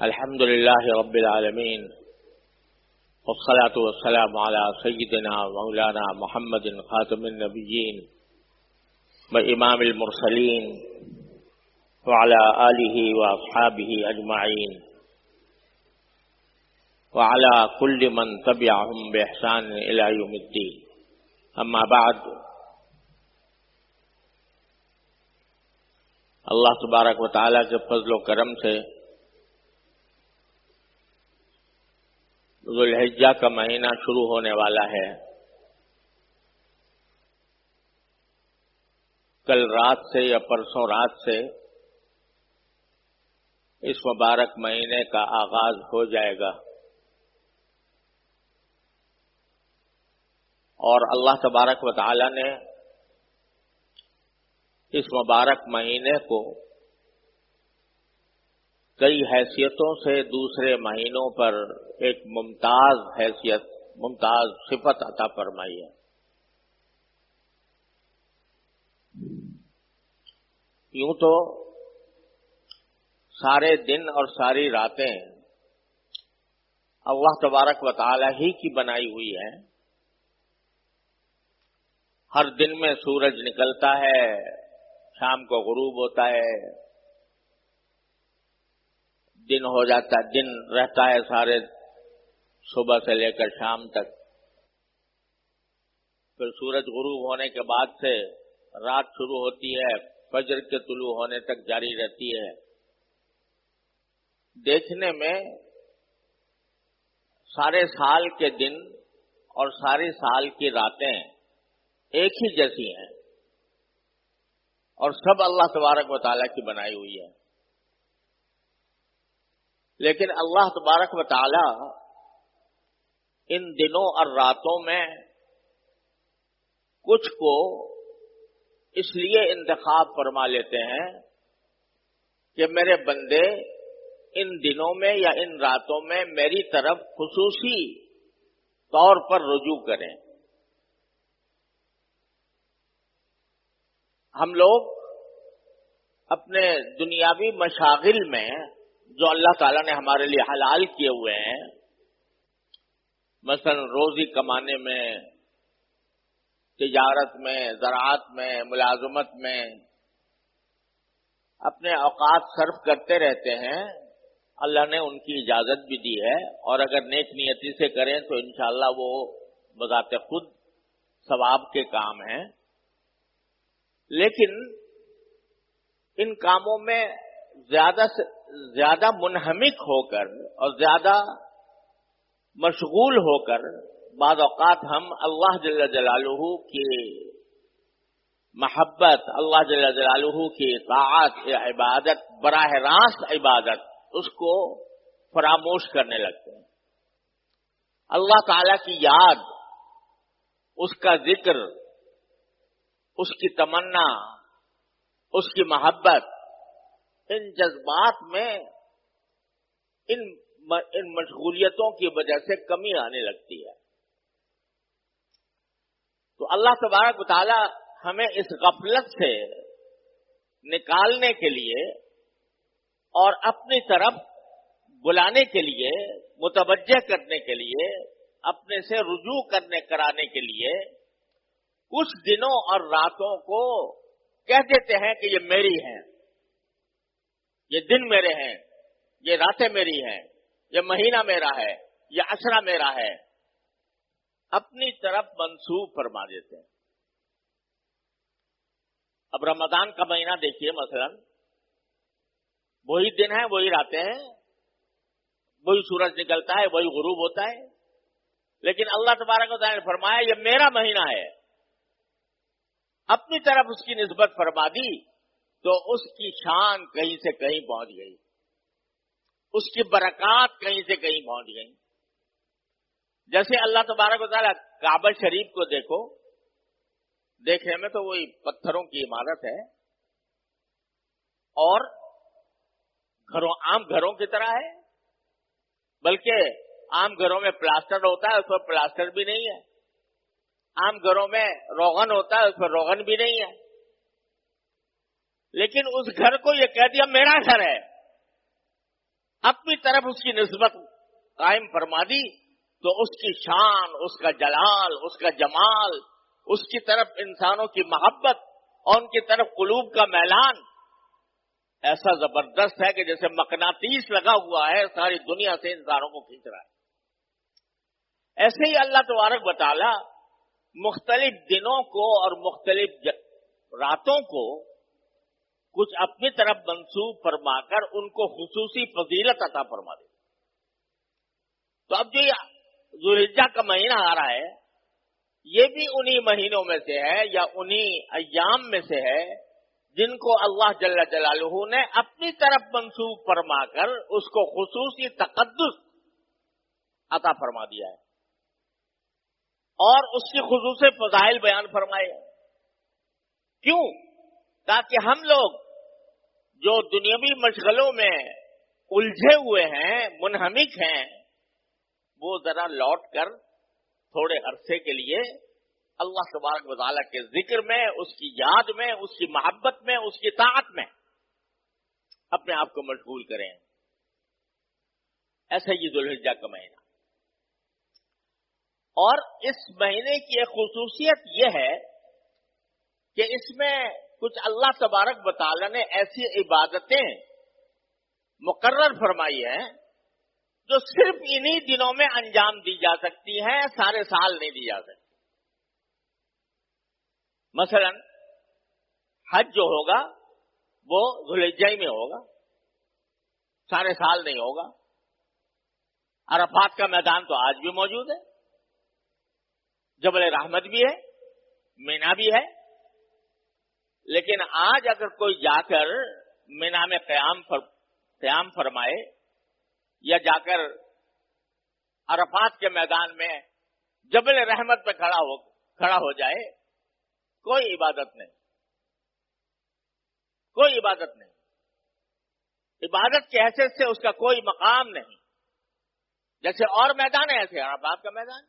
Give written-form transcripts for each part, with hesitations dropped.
الحمد لله رب العالمين والصلاة والسلام على سيدنا مولانا محمد خاتم النبيين وإمام المرسلين وعلى آله وأصحابه أجمعين وعلى كل من تبعهم بإحسان إلى يوم الدين. أما بعد، اللہ تبارک و تعالیٰ کے فضل و کرم سے ذو الحجہ کا مہینہ شروع ہونے والا ہے. کل رات سے یا پرسوں رات سے اس مبارک مہینے کا آغاز ہو جائے گا، اور اللہ تبارک و تعالیٰ نے اس مبارک مہینے کو کئی حیثیتوں سے دوسرے مہینوں پر ایک ممتاز حیثیت، ممتاز صفت عطا فرمائی ہے. یوں تو سارے دن اور ساری راتیں اللہ تبارک و تعالی ہی کی بنائی ہوئی ہیں. ہر دن میں سورج نکلتا ہے، شام کو غروب ہوتا ہے، دن ہو جاتا ہے، دن رہتا ہے سارے صبح سے لے کر شام تک. پھر سورج غروب ہونے کے بعد سے رات شروع ہوتی ہے، فجر کے طلوع ہونے تک جاری رہتی ہے. دیکھنے میں سارے سال کے دن اور سارے سال کی راتیں ایک ہی جیسی ہیں، اور سب اللہ تبارک و تعالیٰ کی بنائی ہوئی ہے. لیکن اللہ تبارک و تعالیٰ ان دنوں اور راتوں میں کچھ کو اس لیے انتخاب فرما لیتے ہیں کہ میرے بندے ان دنوں میں یا ان راتوں میں میری طرف خصوصی طور پر رجوع کریں. ہم لوگ اپنے دنیاوی مشاغل میں جو اللہ تعالیٰ نے ہمارے لیے حلال کیے ہوئے ہیں، مثلا روزی کمانے میں، تجارت میں، زراعت میں، ملازمت میں اپنے اوقات صرف کرتے رہتے ہیں. اللہ نے ان کی اجازت بھی دی ہے، اور اگر نیک نیتی سے کریں تو انشاءاللہ وہ بذات خود ثواب کے کام ہیں. لیکن ان کاموں میں زیادہ سے زیادہ منہمک ہو کر اور زیادہ مشغول ہو کر بعض اوقات ہم اللہ جل جلالہ کی محبت، اللہ جل جلالہ کی طاعت، عبادت، براہ راست عبادت، اس کو فراموش کرنے لگتے ہیں. اللہ تعالی کی یاد، اس کا ذکر، اس کی تمنا، اس کی محبت، ان جذبات میں ان مشغولیتوں کی وجہ سے کمی آنے لگتی ہے. تو اللہ تبارک و تعالی ہمیں اس غفلت سے نکالنے کے لیے اور اپنی طرف بلانے کے لیے، متوجہ کرنے کے لیے، اپنے سے رجوع کرانے کے لیے کچھ دنوں اور راتوں کو کہہ دیتے ہیں کہ یہ میری ہیں، یہ دن میرے ہیں، یہ راتیں میری ہیں، یہ مہینہ میرا ہے، یہ عشرہ میرا ہے، اپنی طرف منسوب فرما دیتے ہیں. اب رمضان کا مہینہ دیکھیے، مثلا وہی دن ہے، وہی راتیں ہیں، وہی سورج نکلتا ہے، وہی غروب ہوتا ہے، لیکن اللہ تبارک و تعالیٰ نے فرمایا یہ میرا مہینہ ہے. اپنی طرف اس کی نسبت فرما دی تو اس کی شان کہیں سے کہیں پہنچ گئی، اس کی برکات کہیں سے کہیں پہنچ گئی. جیسے اللہ تبارک و تعالیٰ کعبہ شریف کو دیکھو، دیکھنے میں تو وہی پتھروں کی عمارت ہے اور عام گھروں کی طرح ہے، بلکہ عام گھروں میں پلاسٹر ہوتا ہے، اس پر پلاسٹر بھی نہیں ہے. عام گھروں میں روغن ہوتا ہے، اس پر روغن بھی نہیں ہے. لیکن اس گھر کو یہ کہہ دیا میرا گھر ہے. اپنی طرف اس کی نسبت قائم فرما دی تو اس کی شان، اس کا جلال، اس کا جمال، اس کی طرف انسانوں کی محبت اور ان کی طرف قلوب کا میلان ایسا زبردست ہے کہ جیسے مقناطیس لگا ہوا ہے، ساری دنیا سے انسانوں کو کھینچ رہا ہے۔ ایسے ہی اللہ تبارک و تعالی مختلف دنوں کو اور مختلف راتوں کو کچھ اپنی طرف منسوب فرما کر ان کو خصوصی فضیلت عطا فرما دے۔ تو اب جو یہ ذوالحجہ کا مہینہ آ رہا ہے، یہ بھی انہی مہینوں میں سے ہے یا انہی ایام میں سے ہے جن کو اللہ جل جلالہ نے اپنی طرف منسوب فرما کر اس کو خصوصی تقدس عطا فرما دیا ہے اور اس کی خصوصی فضائل بیان فرمائے۔ کیوں؟ تاکہ ہم لوگ جو دنیاوی مشغلوں میں الجھے ہوئے ہیں، منہمک ہیں، وہ ذرا لوٹ کر تھوڑے عرصے کے لیے اللہ تبارک و تعالیٰ کے ذکر میں، اس کی یاد میں، اس کی محبت میں، اس کی طاعت میں اپنے آپ کو مشغول کریں۔ ایسا ہی ذوالحجہ کا مہینہ، اور اس مہینے کی ایک خصوصیت یہ ہے کہ اس میں کچھ اللہ تبارک و تعالیٰ نے ایسی عبادتیں مقرر فرمائی ہیں جو صرف انہی دنوں میں انجام دی جا سکتی ہیں، سارے سال نہیں دی جا سکتی۔ مثلا حج جو ہوگا وہ ذوالحجہ میں ہوگا، سارے سال نہیں ہوگا۔ عرفات کا میدان تو آج بھی موجود ہے، جبل رحمت بھی ہے، مینا بھی ہے، لیکن آج اگر کوئی جا کر مینا میں قیام فرمائے یا جا کر عرفات کے میدان میں جبل رحمت پہ کھڑا ہو جائے، کوئی عبادت نہیں، کوئی عبادت نہیں، عبادت کی حیثیت سے اس کا کوئی مقام نہیں۔ جیسے اور میدان ہے ایسے عرفات کا میدان،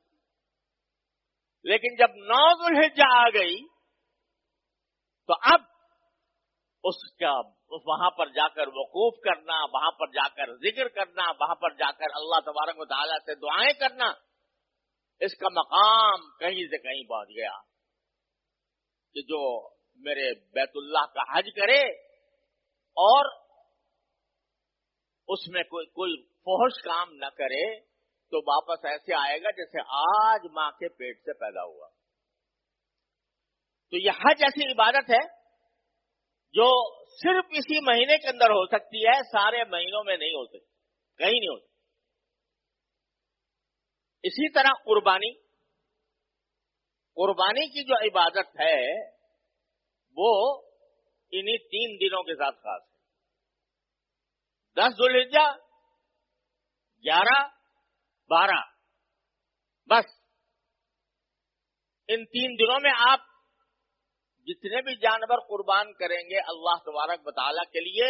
لیکن جب 9 ذوالحجہ آ گئی تو اب اس کا وہاں پر جا کر وقوف کرنا، وہاں پر جا کر ذکر کرنا، وہاں پر جا کر اللہ تبارک و تعالیٰ سے دعائیں کرنا، اس کا مقام کہیں سے کہیں پہنچ گیا کہ جو میرے بیت اللہ کا حج کرے اور اس میں کوئی فحش کام نہ کرے تو واپس ایسے آئے گا جیسے آج ماں کے پیٹ سے پیدا ہوا۔ تو یہ حج ایسی عبادت ہے جو صرف اسی مہینے کے اندر ہو سکتی ہے، سارے مہینوں میں نہیں ہو سکتی، کہیں نہیں ہو سکتی۔ اسی طرح قربانی کی جو عبادت ہے وہ انہی 3 دنوں کے ساتھ خاص ہے، 10 ذوالحجہ، 11، 12، بس ان 3 دنوں میں آپ جتنے بھی جانور قربان کریں گے اللہ تبارک و تعالیٰ کے لیے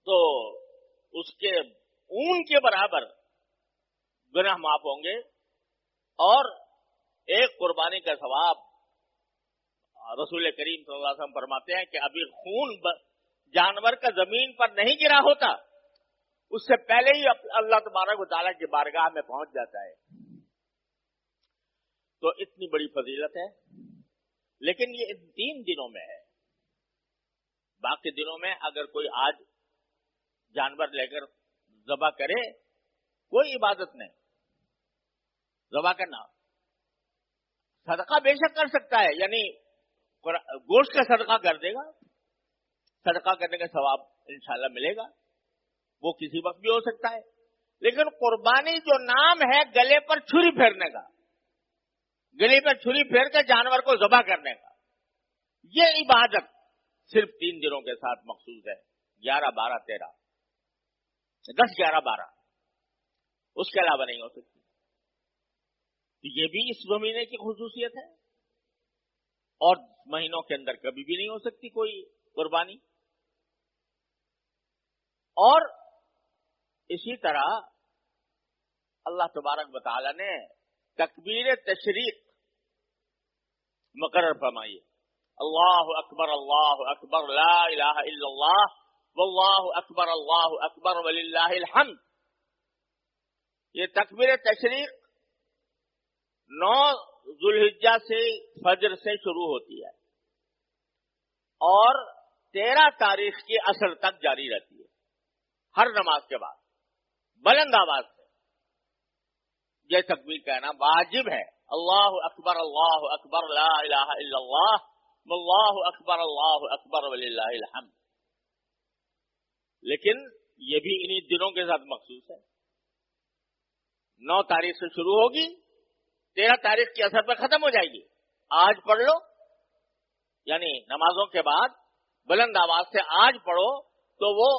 تو اس کے اون کے برابر گناہ معاف ہوں گے، اور ایک قربانی کا ثواب رسول کریم صلی اللہ علیہ وسلم فرماتے ہیں کہ ابھی خون جانور کا زمین پر نہیں گرا ہوتا، اس سے پہلے ہی اللہ تبارک و تعالیٰ کی بارگاہ میں پہنچ جاتا ہے۔ تو اتنی بڑی فضیلت ہے، لیکن یہ ان 3 دنوں میں ہے۔ باقی دنوں میں اگر کوئی آج جانور لے کر ذبح کرے، کوئی عبادت نہیں، ذبح کرنا صدقہ بے شک کر سکتا ہے، یعنی گوشت کا صدقہ کر دے گا، صدقہ کرنے کا ثواب انشاءاللہ ملے گا، وہ کسی وقت بھی ہو سکتا ہے۔ لیکن قربانی جو نام ہے گلے پر چھری پھیرنے کا، گلے پر چھری پھیر کے جانور کو ذبح کرنے کا، یہ عبادت صرف 3 دنوں کے ساتھ مخصوص ہے، 11، 12، 13، 10، 11، 12، اس کے علاوہ نہیں ہو سکتی۔ تو یہ بھی اس مہینے کی خصوصیت ہے، اور مہینوں کے اندر کبھی بھی نہیں ہو سکتی کوئی قربانی۔ اور اسی طرح اللہ تبارک و تعالی نے تکبیر تشریق مقرر فرمائی، اللہ اکبر لا الہ الا اللہ واللہ اکبر وللہ الحمد. یہ تکبیر تشریق 9 ذوالحجہ سے فجر سے شروع ہوتی ہے اور 13 تاریخ کی عصر تک جاری رہتی ہے. ہر نماز کے بعد بلند آواز سے یہ تکبیر کہنا واجب ہے. اللہ اکبر لا الہ الا اللہ اللہ اکبر وللہ الحمد. لیکن یہ بھی انہی دنوں کے ساتھ مخصوص ہے. 9 تاریخ سے شروع ہوگی، 13 تاریخ کی اثر پہ ختم ہو جائے گی. آج پڑھ لو، یعنی نمازوں کے بعد بلند آواز سے آج پڑھو تو وہ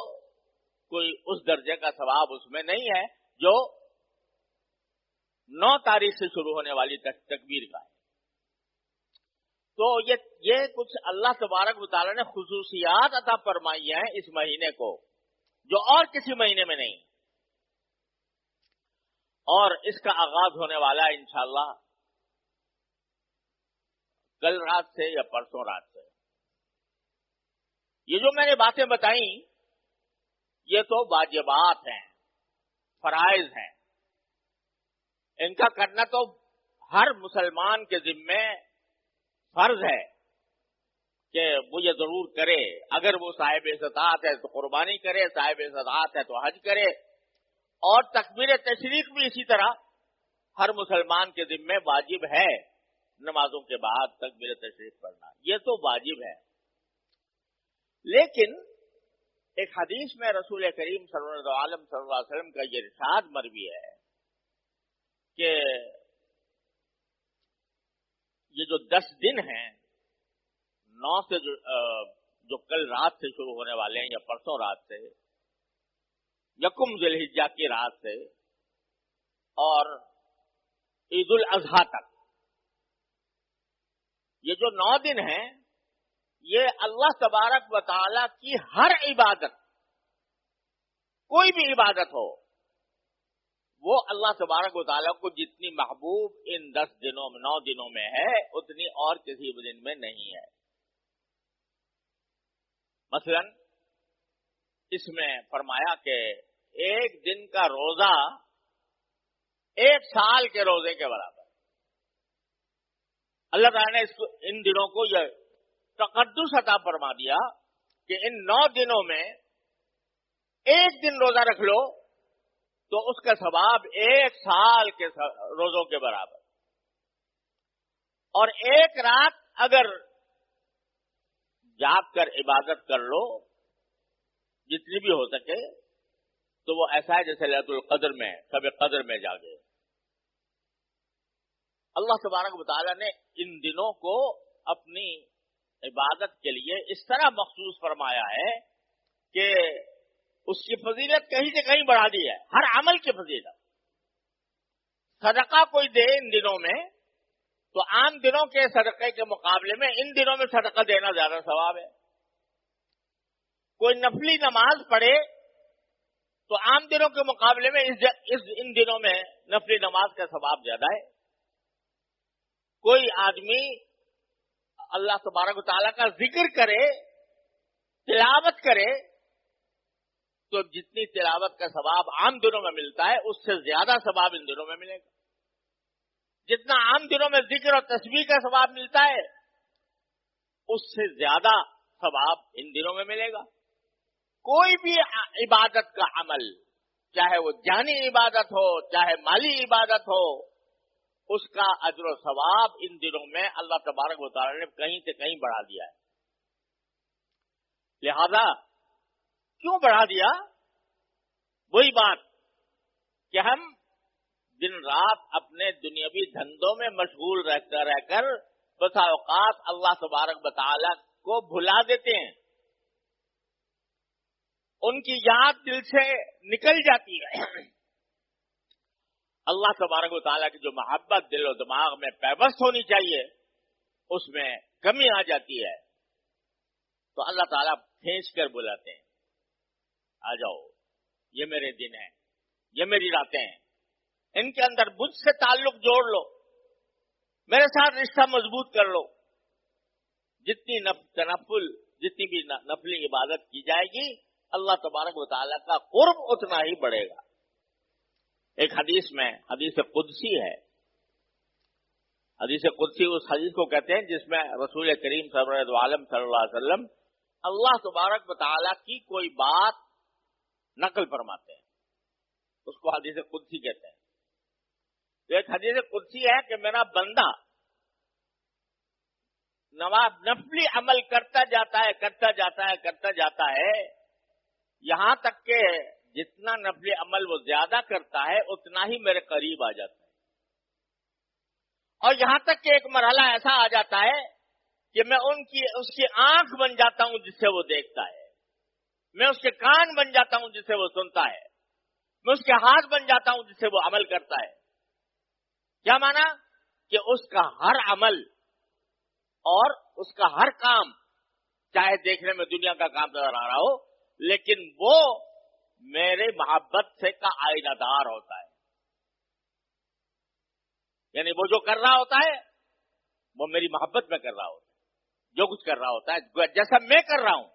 کوئی اس درجے کا ثواب اس میں نہیں ہے جو 9 تاریخ سے شروع ہونے والی تکبیر کا ہے. تو یہ کچھ اللہ تبارک و تعالی نے خصوصیات عطا فرمائی ہیں اس مہینے کو جو اور کسی مہینے میں نہیں. اور اس کا آغاز ہونے والا ہے انشاءاللہ کل رات سے یا پرسوں رات سے. یہ جو میں نے باتیں بتائیں یہ تو واجبات ہیں، فرائض ہیں. ان کا کرنا تو ہر مسلمان کے ذمے فرض ہے کہ وہ یہ ضرور کرے. اگر وہ صاحب استطاعت ہے تو قربانی کرے، صاحب استطاعت ہے تو حج کرے. اور تکبیر تشریق بھی اسی طرح ہر مسلمان کے ذمے واجب ہے. نمازوں کے بعد تکبیر تشریق پڑھنا یہ تو واجب ہے. لیکن ایک حدیث میں رسول کریم صلی اللہ علیہ وسلم کا یہ ارشاد مروی ہے کہ یہ جو 10 دن ہیں 9 سے جو کل رات سے شروع ہونے والے ہیں یا پرسوں رات سے، یکم ذی الحجہ کی رات سے اور عید الاضحیٰ تک، یہ جو 9 دن ہیں یہ اللہ تبارک و تعالی کی ہر عبادت، کوئی بھی عبادت ہو، وہ اللہ تبارک و تعالیٰ کو جتنی محبوب ان 10 دنوں میں 9 دنوں میں ہے اتنی اور کسی دن میں نہیں ہے. مثلا اس میں فرمایا کہ ایک دن کا روزہ 1 سال کے روزے کے برابر. اللہ تعالیٰ نے ان دنوں کو یہ تقدس عطا فرما دیا کہ ان 9 دنوں میں ایک دن روزہ رکھ لو تو اس کا ثواب 1 سال کے روزوں کے برابر. اور ایک رات اگر جاگ کر عبادت کر لو جتنی بھی ہو سکے تو وہ ایسا ہے جیسے لیلۃ القدر میں شب قدر میں جاگے. اللہ تبارک و تعالیٰ نے ان دنوں کو اپنی عبادت کے لیے اس طرح مخصوص فرمایا ہے کہ اس کی فضیلت کہیں سے کہیں بڑھا دی ہے. ہر عمل کی فضیلت. صدقہ کوئی دے ان دنوں میں تو عام دنوں کے صدقے کے مقابلے میں ان دنوں میں صدقہ دینا زیادہ ثواب ہے. کوئی نفلی نماز پڑھے تو عام دنوں کے مقابلے میں ان دنوں میں نفلی نماز کا ثواب زیادہ ہے. کوئی آدمی اللہ تبارک و تعالیٰ کا ذکر کرے، تلاوت کرے، تو جتنی تلاوت کا ثواب عام دنوں میں ملتا ہے اس سے زیادہ ثواب ان دنوں میں ملے گا. جتنا عام دنوں میں ذکر اور تسبیح کا ثواب ملتا ہے اس سے زیادہ ثواب ان دنوں میں ملے گا. کوئی بھی عبادت کا عمل، چاہے وہ جانی عبادت ہو چاہے مالی عبادت ہو، اس کا اجر و ثواب ان دنوں میں اللہ تبارک و تعالی نے کہیں سے کہیں بڑھا دیا ہے. لہذا کیوں بڑھا دیا؟ وہی بات کہ ہم دن رات اپنے دنیاوی دھندوں میں مشغول رہ کر بسا اوقات اللہ تبارک و تعالی کو بھلا دیتے ہیں. ان کی یاد دل سے نکل جاتی ہے. اللہ تبارک و تعالیٰ کی جو محبت دل و دماغ میں پیوست ہونی چاہیے اس میں کمی آ جاتی ہے تو اللہ تعالیٰ کھینچ کر بلاتے ہیں، آ جاؤ، یہ میرے دن ہیں، یہ میری راتیں ہیں، ان کے اندر مجھ سے تعلق جوڑ لو، میرے ساتھ رشتہ مضبوط کر لو. جتنی تنفل جتنی بھی نفلی عبادت کی جائے گی اللہ تبارک و تعالیٰ کا قرب اتنا ہی بڑھے گا. ایک حدیث میں حدیث قدسی ہے. حدیث قدسی اس حدیث کو کہتے ہیں جس میں رسول کریم سرور عالم صلی اللہ علیہ وسلم اللہ تبارک و تعالیٰ کی کوئی بات نقل فرماتے ہیں. اس کو حدیث قدسی کہتے ہیں. تو ایک حدیث قدسی ہے کہ میرا بندہ نفلی عمل کرتا جاتا ہے یہاں تک کہ جتنا نفلی عمل وہ زیادہ کرتا ہے اتنا ہی میرے قریب آ جاتا ہے. اور یہاں تک کہ ایک مرحلہ ایسا آ جاتا ہے کہ میں اس کی آنکھ بن جاتا ہوں جس سے وہ دیکھتا ہے, میں اس کے کان بن جاتا ہوں جس سے وہ سنتا ہے, میں اس کے ہاتھ بن جاتا ہوں جس سے وہ عمل کرتا ہے. کیا مانا کہ اس کا ہر عمل اور اس کا ہر کام, چاہے دیکھنے میں دنیا کا کام نظر آ رہا ہو, لیکن وہ میرے محبت سے کا آئینہ دار ہوتا ہے. یعنی وہ جو کر رہا ہوتا ہے وہ میری محبت میں کر رہا ہوتا ہے. جو کچھ کر رہا ہوتا ہے جیسا میں کر رہا ہوں,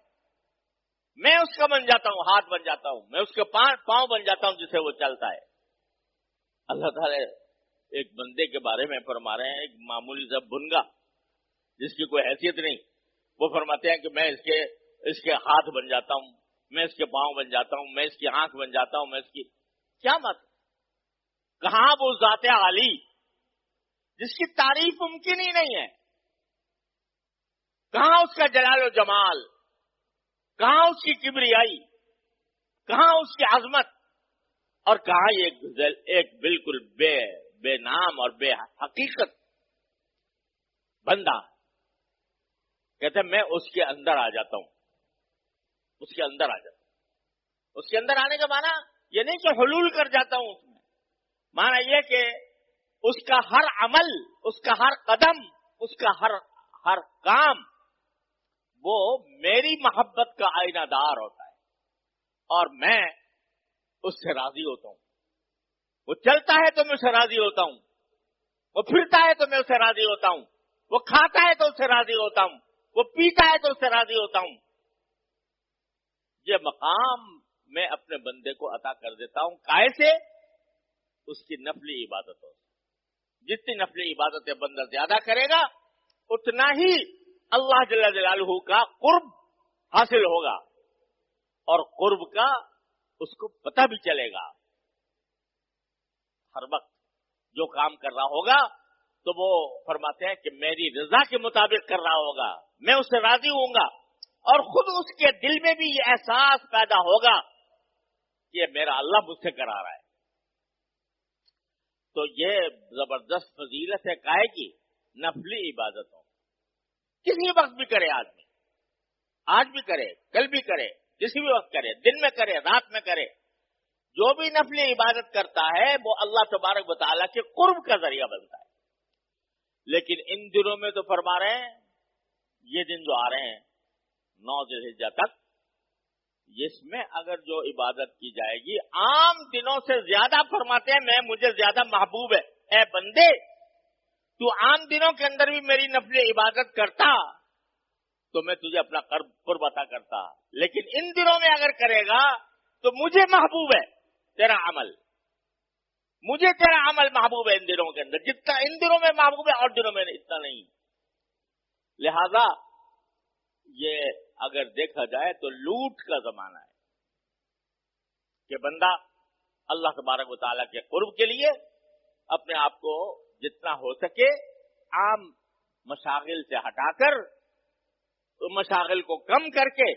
میں اس کا بن جاتا ہوں, ہاتھ بن جاتا ہوں, میں اس کے پاؤں بن جاتا ہوں جس سے وہ چلتا ہے. اللہ تعالی ایک بندے کے بارے میں فرما رہے ہیں, ایک معمولی سا بنگا جس کی کوئی حیثیت نہیں, وہ فرماتے ہیں کہ میں اس کے ہاتھ بن جاتا ہوں, میں اس کے پاؤں بن جاتا ہوں, میں اس کی آنکھ بن جاتا ہوں, میں اس کی کیا مت. کہاں وہ ذات عالی جس کی تعریف ممکن ہی نہیں ہے, کہاں اس کا جلال و جمال, کہاں اس کی کبریائی, کہاں اس کی عظمت, اور کہاں یہ ایک بالکل بے نام اور بے حقیقت بندہ. کہتے ہیں میں اس کے اندر آ جاتا ہوں, اس کے اندر آ جاتا ہوں. اس کے اندر آنے کا معنی یہ نہیں کہ حلول کر جاتا ہوں اس میں, معنی یہ کہ اس کا ہر عمل, اس کا ہر قدم, اس کا ہر کام وہ میری محبت کا آئینہ دار ہوتا ہے, اور میں اس سے راضی ہوتا ہوں. وہ چلتا ہے تو میں اس سے راضی ہوتا ہوں, وہ پھرتا ہے تو میں اس سے راضی ہوتا ہوں, وہ کھاتا ہے تو اس سے راضی ہوتا ہوں, وہ پیتا ہے تو اس سے راضی ہوتا ہوں. یہ مقام میں اپنے بندے کو عطا کر دیتا ہوں. کیسے؟ اس کی نفلی عبادتوں سے. جتنی نفلی عبادتیں بندہ زیادہ کرے گا اتنا ہی اللہ جل جلالہ کا قرب حاصل ہوگا, اور قرب کا اس کو پتہ بھی چلے گا. ہر وقت جو کام کر رہا ہوگا تو وہ فرماتے ہیں کہ میری رضا کے مطابق کر رہا ہوگا, میں اس سے راضی ہوں گا, اور خود اس کے دل میں بھی یہ احساس پیدا ہوگا کہ میرا اللہ مجھ سے کرا رہا ہے. تو یہ زبردست فضیلت ہے کائے کی نفلی عبادتوں. کسی وقت بھی کرے آدمی, آج بھی کرے, کل بھی کرے, کسی بھی وقت کرے, دن میں کرے, رات میں کرے, جو بھی نفلی عبادت کرتا ہے وہ اللہ تبارک و تعالیٰ کے قرب کا ذریعہ بنتا ہے. لیکن ان دنوں میں تو فرما رہے ہیں, یہ دن جو آ رہے ہیں 9 ذی الحجہ تک, اس میں اگر جو عبادت کی جائے گی عام دنوں سے زیادہ, فرماتے ہیں میں مجھے زیادہ محبوب ہے. اے بندے, تو عام دنوں کے اندر بھی میری نفلی عبادت کرتا تو میں تجھے اپنا قرب عطا کرتا, لیکن ان دنوں میں اگر کرے گا تو مجھے محبوب ہے تیرا عمل, مجھے تیرا عمل محبوب ہے ان دنوں کے اندر, جتنا ان دنوں میں محبوب ہے اور دنوں میں اتنا نہیں. لہذا یہ اگر دیکھا جائے تو لوٹ کا زمانہ ہے کہ بندہ اللہ تبارک و تعالیٰ کے قرب کے لیے اپنے آپ کو جتنا ہو سکے عام مشاغل سے ہٹا کر, تو مشاغل کو کم کر کے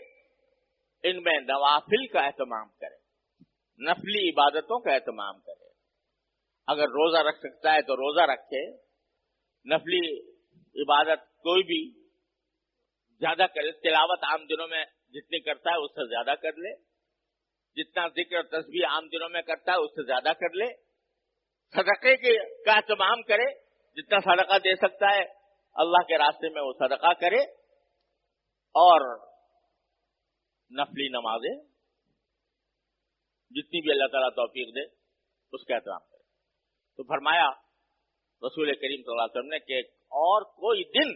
ان میں نوافل کا اہتمام کرے, نفلی عبادتوں کا اہتمام کرے. اگر روزہ رکھ سکتا ہے تو روزہ رکھے, نفلی عبادت کوئی بھی زیادہ کرے, تلاوت عام دنوں میں جتنی کرتا ہے اس سے زیادہ کر لے, جتنا ذکر اور تسبیح عام دنوں میں کرتا ہے اس سے زیادہ کر لے, صدقے کا اہتمام کرے, جتنا صدقہ دے سکتا ہے اللہ کے راستے میں وہ صدقہ کرے, اور نفلی نمازیں جتنی بھی اللہ تعالیٰ توفیق دے اس کا اہتمام کرے. تو فرمایا رسول کریم صلی اللہ علیہ وسلم نے کہ اور کوئی دن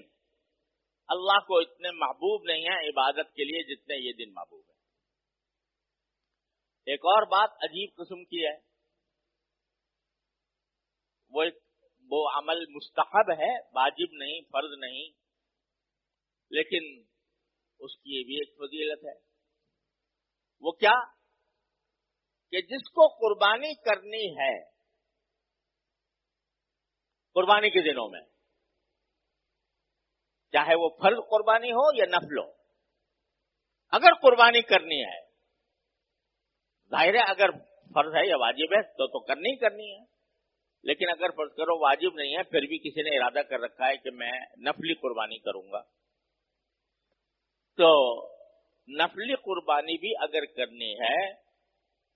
اللہ کو اتنے محبوب نہیں ہے عبادت کے لیے جتنے یہ دن محبوب ہے. ایک اور بات عجیب قسم کی ہے، وہ عمل مستحب ہے، واجب نہیں، فرض نہیں، لیکن اس کی یہ بھی ایک فضیلت ہے۔ وہ کیا کہ جس کو قربانی کرنی ہے قربانی کے دنوں میں، چاہے وہ فرض قربانی ہو یا نفل ہو، اگر قربانی کرنی ہے، ظاہر ہے اگر فرض ہے یا واجب ہے تو کرنی ہی کرنی ہے، لیکن اگر فرض کرو واجب نہیں ہے پھر بھی کسی نے ارادہ کر رکھا ہے کہ میں نفلی قربانی کروں گا، تو نفلی قربانی بھی اگر کرنی ہے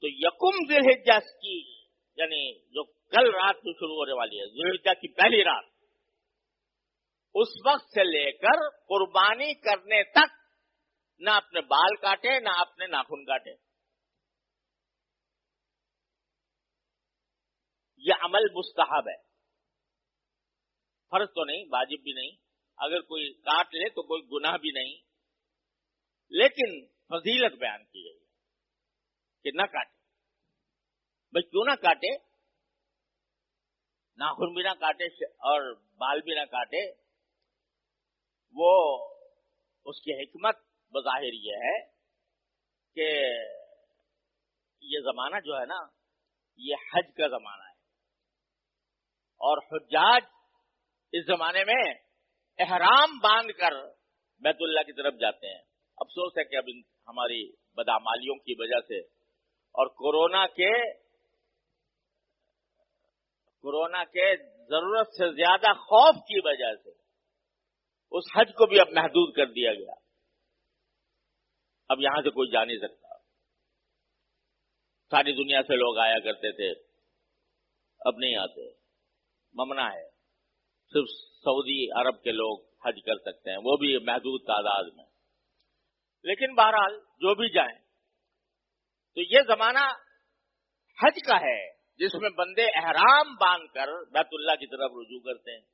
تو یکم ذی الحجہ کی، یعنی جو کل رات سے شروع ہونے والی ہے، ذی الحجہ کی پہلی رات، اس وقت سے لے کر قربانی کرنے تک نہ اپنے بال کاٹے نہ اپنے ناخن کاٹے۔ یہ عمل مستحب ہے، فرض تو نہیں، واجب بھی نہیں، اگر کوئی کاٹ لے تو کوئی گناہ بھی نہیں، لیکن فضیلت بیان کی گئی ہے کہ نہ کاٹے۔ بھائی کیوں نہ کاٹے؟ ناخن بھی نہ کاٹے اور بال بھی نہ کاٹے، وہ اس کی حکمت بظاہر یہ ہے کہ یہ زمانہ جو ہے نا، یہ حج کا زمانہ ہے، اور حجاج اس زمانے میں احرام باندھ کر بیت اللہ کی طرف جاتے ہیں۔ افسوس ہے کہ اب ہماری بدعمالیوں کی وجہ سے اور کورونا کے ضرورت سے زیادہ خوف کی وجہ سے اس حج کو بھی اب محدود کر دیا گیا، اب یہاں سے کوئی جا نہیں سکتا۔ ساری دنیا سے لوگ آیا کرتے تھے، اب نہیں آتے، ممنوع ہے، صرف سعودی عرب کے لوگ حج کر سکتے ہیں، وہ بھی محدود تعداد میں۔ لیکن بہرحال جو بھی جائیں تو یہ زمانہ حج کا ہے جس میں بندے احرام باندھ کر بیت اللہ کی طرف رجوع کرتے ہیں۔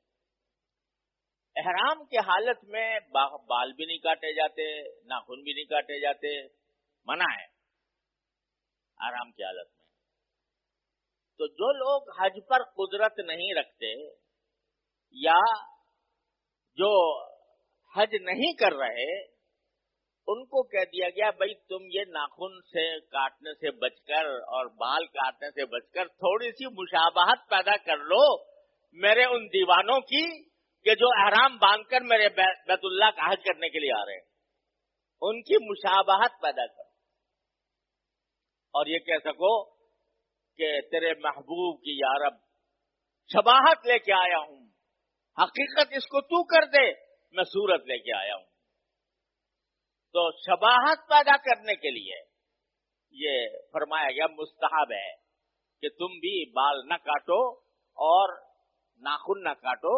احرام کی حالت میں بال بھی نہیں کاٹے جاتے، ناخن بھی نہیں کاٹے جاتے، منع ہے احرام کی حالت میں۔ تو جو لوگ حج پر قدرت نہیں رکھتے یا جو حج نہیں کر رہے، ان کو کہہ دیا گیا بھائی تم یہ ناخن سے کاٹنے سے بچ کر اور بال کاٹنے سے بچ کر تھوڑی سی مشابہت پیدا کر لو میرے ان دیوانوں کی کہ جو احرام باندھ کر میرے بیت اللہ کا حج کرنے کے لیے آ رہے ہیں، ان کی مشابہت پیدا کرو اور یہ کہہ سکو کہ تیرے محبوب کی یا رب شباہت لے کے آیا ہوں، حقیقت اس کو تو کر دے، میں صورت لے کے آیا ہوں۔ تو شباہت پیدا کرنے کے لیے یہ فرمایا گیا مستحب ہے کہ تم بھی بال نہ کاٹو اور ناخن نہ کاٹو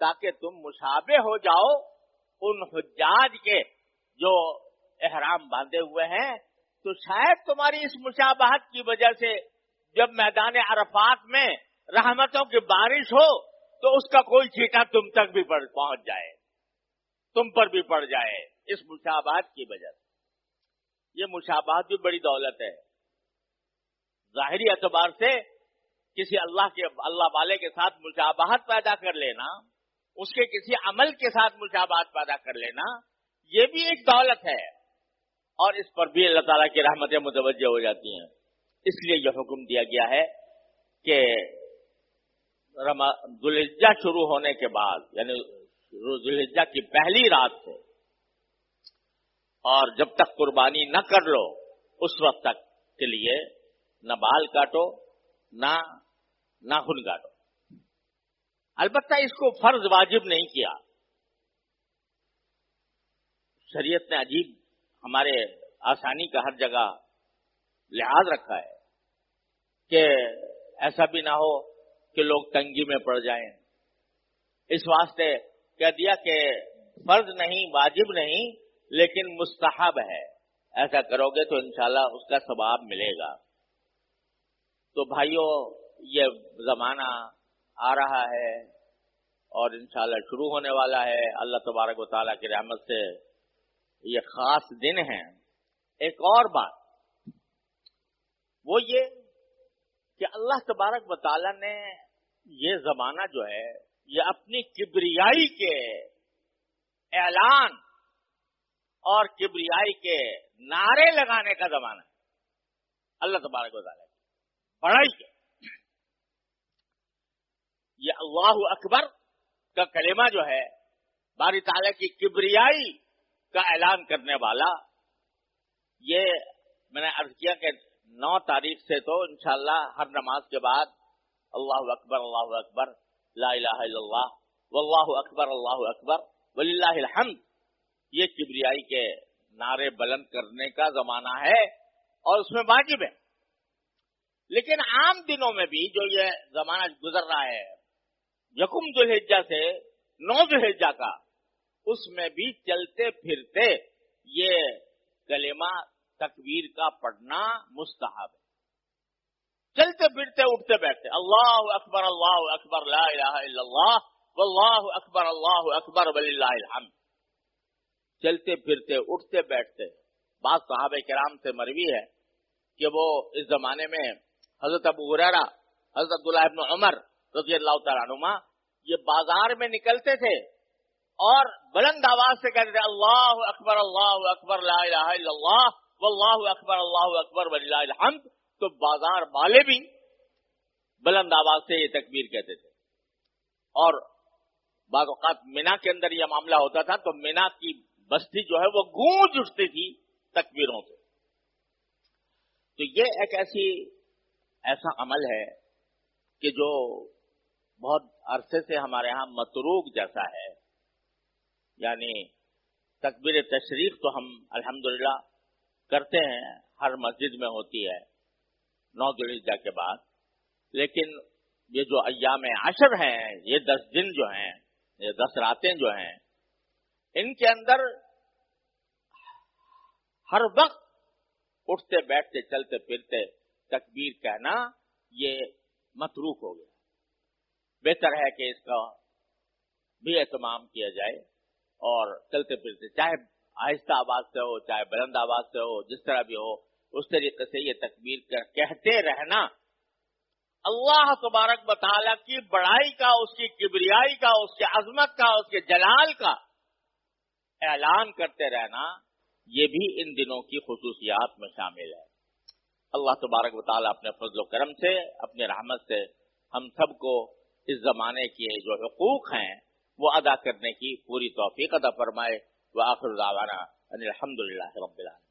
تاکہ تم مشابہ ہو جاؤ ان حجاج کے جو احرام باندھے ہوئے ہیں۔ تو شاید تمہاری اس مشابہت کی وجہ سے جب میدان عرفات میں رحمتوں کی بارش ہو تو اس کا کوئی چھینٹا تم تک بھی پہنچ جائے، تم پر بھی پڑ جائے، اس مشابہت کی وجہ سے۔ یہ مشابہت بھی بڑی دولت ہے۔ ظاہری اعتبار سے کسی اللہ والے کے ساتھ مشابہت پیدا کر لینا، اس کے کسی عمل کے ساتھ مشابہت پیدا کر لینا، یہ بھی ایک دولت ہے، اور اس پر بھی اللہ تعالیٰ کی رحمتیں متوجہ ہو جاتی ہیں۔ اس لیے یہ حکم دیا گیا ہے کہ ذو الحجہ شروع ہونے کے بعد، یعنی ذو الحجہ کی پہلی رات سے اور جب تک قربانی نہ کر لو اس وقت تک کے لیے نہ بال کاٹو نہ ناخن کاٹو۔ البتہ اس کو فرض واجب نہیں کیا، شریعت نے عجیب ہمارے آسانی کا ہر جگہ لحاظ رکھا ہے کہ ایسا بھی نہ ہو کہ لوگ تنگی میں پڑ جائیں، اس واسطے کہہ دیا کہ فرض نہیں، واجب نہیں، لیکن مستحب ہے، ایسا کرو گے تو انشاءاللہ اس کا ثواب ملے گا۔ تو بھائیوں، یہ زمانہ آ رہا ہے اور انشاءاللہ شروع ہونے والا ہے، اللہ تبارک و تعالیٰ کی رحمت سے یہ خاص دن ہیں۔ ایک اور بات وہ یہ کہ اللہ تبارک و تعالیٰ نے یہ زمانہ جو ہے یہ اپنی کبریائی کے اعلان اور کبریائی کے نعرے لگانے کا زمانہ ہے. اللہ تبارک و تعالیٰ کی بڑائی کے یہ اللہ اکبر کا کلمہ جو ہے باری تعالیٰ کی کبریائی کا اعلان کرنے والا. یہ میں نے عرض کیا کہ 9 تاریخ سے تو انشاءاللہ ہر نماز کے بعد اللہ اکبر لا الہ الا اللہ واللہ اکبر وللہ الحمد یہ کبریائی کے نعرے بلند کرنے کا زمانہ ہے اور اس میں واجب ہے. لیکن عام دنوں میں بھی جو یہ زمانہ گزر رہا ہے یکم ذو الحجہ سے 9 ذو الحجہ کا, اس میں بھی چلتے پھرتے یہ کلمہ تکبیر کا پڑھنا مستحب ہے. چلتے پھرتے اٹھتے بیٹھتے اللہ اکبر لا الہ الا اللہ واللہ اکبر وللہ الحمد. چلتے پھرتے اٹھتے بیٹھتے. بعض صحابہ کرام سے مروی ہے کہ وہ اس زمانے میں حضرت ابو ہریرہ, حضرت عبداللہ ابن عمر رضی اللہ تعالیٰ عنہما یہ بازار میں نکلتے تھے اور بلند آواز سے کہتے تھے اللہ اکبر لا الہ الا اللہ واللہ اکبر وللہ الحمد. تو بازار والے بھی بلند آواز سے یہ تکبیر کہتے تھے. اور بعض اوقات مینا کے اندر یہ معاملہ ہوتا تھا تو مینا کی بستی جو ہے وہ گونج اٹھتی تھی تکبیروں سے. تو یہ ایک ایسا عمل ہے کہ جو بہت عرصے سے ہمارے ہاں متروک جیسا ہے. یعنی تکبیر تشریق تو ہم الحمدللہ کرتے ہیں, ہر مسجد میں ہوتی ہے 9 ذو الحجہ کے بعد. لیکن یہ جو ایام عشر ہیں, یہ 10 دن جو ہیں, یہ 10 راتیں جو ہیں, ان کے اندر ہر وقت اٹھتے بیٹھتے چلتے پھرتے تکبیر کہنا یہ متروک ہو گیا. بہتر ہے کہ اس کا بھی اہتمام کیا جائے اور چلتے پھرتے چاہے آہستہ آواز سے ہو چاہے بلند آواز سے ہو, جس طرح بھی ہو اس طریقے سے یہ تکبیر کہتے رہنا اللہ تبارک و تعالیٰ کی بڑائی کا, اس کی کبریائی کا, اس کی عظمت کا, اس کے جلال کا اعلان کرتے رہنا یہ بھی ان دنوں کی خصوصیات میں شامل ہے. اللہ تبارک و تعالیٰ اپنے فضل و کرم سے, اپنی رحمت سے ہم سب کو اس زمانے کے جو حقوق ہیں وہ ادا کرنے کی پوری توفیق عطا فرمائے. وآخر دعوانا ان الحمدللہ رب العالمین.